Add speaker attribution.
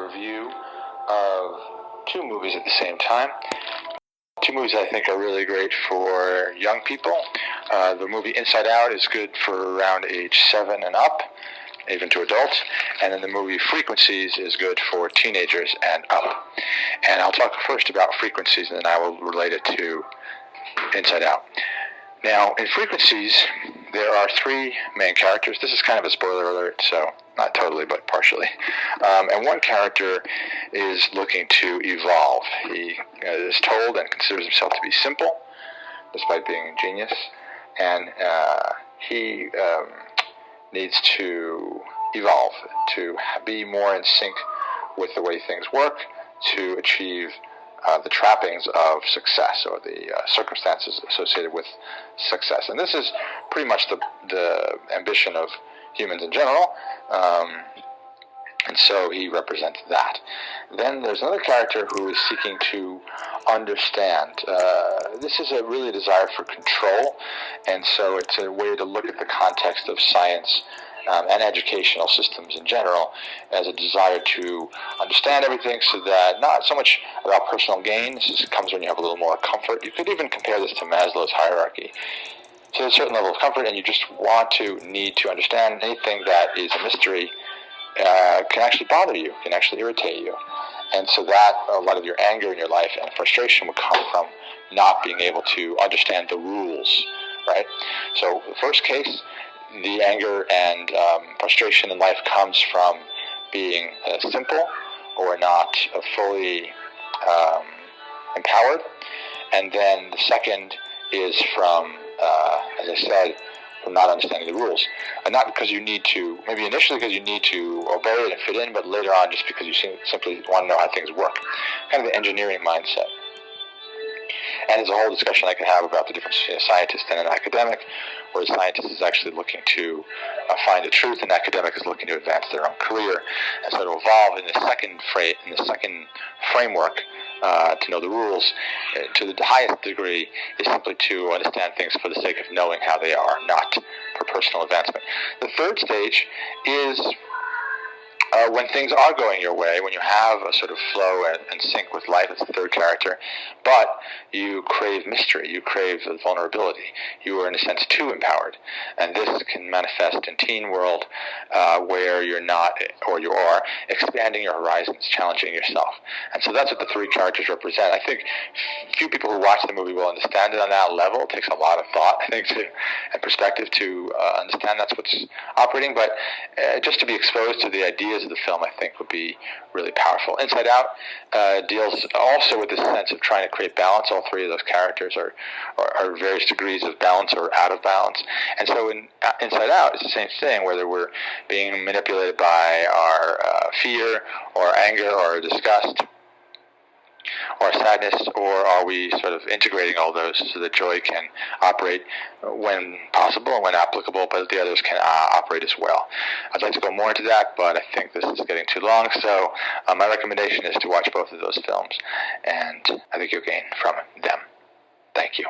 Speaker 1: review of two movies at the same time. Two movies I think are really great for young people. The movie Inside Out is good for around age 7 and up, even to adults. And then the movie Frequencies is good for teenagers and up. And I'll talk first about Frequencies, and then I will relate it to Inside Out. Now, in Frequencies, there are three main characters. This is kind of a spoiler alert, so not totally, but partially. And one character is looking to evolve. He is told and considers himself to be simple, despite being a genius. And he needs to evolve, to be more in sync with the way things work, to achieve the trappings of success, or the circumstances associated with success. And this is pretty much the ambition of humans in general, and so he represents that. Then there's another character who is seeking to understand. This is a really desire for control, and so it's a way to look at the context of science and educational systems in general as a desire to understand everything, so that not so much about personal gain. This comes when you have a little more comfort. You could even compare this to Maslow's hierarchy. To a certain level of comfort, and you just need to understand anything that is a mystery can actually bother you, can actually irritate you. And so that a lot of your anger in your life and frustration would come from not being able to understand the rules, right? So the first case, the anger and frustration in life comes from being simple or not fully empowered. And then the second is from, as I said, from not understanding the rules. And not because you need to, maybe initially because you need to obey it and fit in, but later on just because you simply want to know how things work. Kind of the engineering mindset. And there's a whole discussion I could have about the difference between a scientist and an academic, where the scientist is actually looking to find the truth, and the academic is looking to advance their own career. And so to evolve in the second framework, to know the rules to the highest degree, is simply to understand things for the sake of knowing how they are, not for personal advancement. The third stage is when things are going your way, when you have a sort of flow and sync with life. It's the third character, but you crave mystery, you crave vulnerability. You are in a sense too empowered, and this can manifest in teen world, where you're not, or you are, expanding your horizons, challenging yourself. And so that's what the three characters represent. I think few people who watch the movie will understand it on that level. It takes a lot of thought, I think, and perspective to understand that's what's operating, but just to be exposed to the ideas of the film, I think, would be really powerful. Inside Out deals also with this sense of trying to create balance. All three of those characters are various degrees of balance or out of balance. And so in Inside Out, it's the same thing, whether we're being manipulated by our fear or anger or disgust or sadness, or are we sort of integrating all those so that joy can operate when possible and when applicable, but the others can operate as well. I'd like to go more into that, but I think this is getting too long, so my recommendation is to watch both of those films, and I think you'll gain from them. Thank you.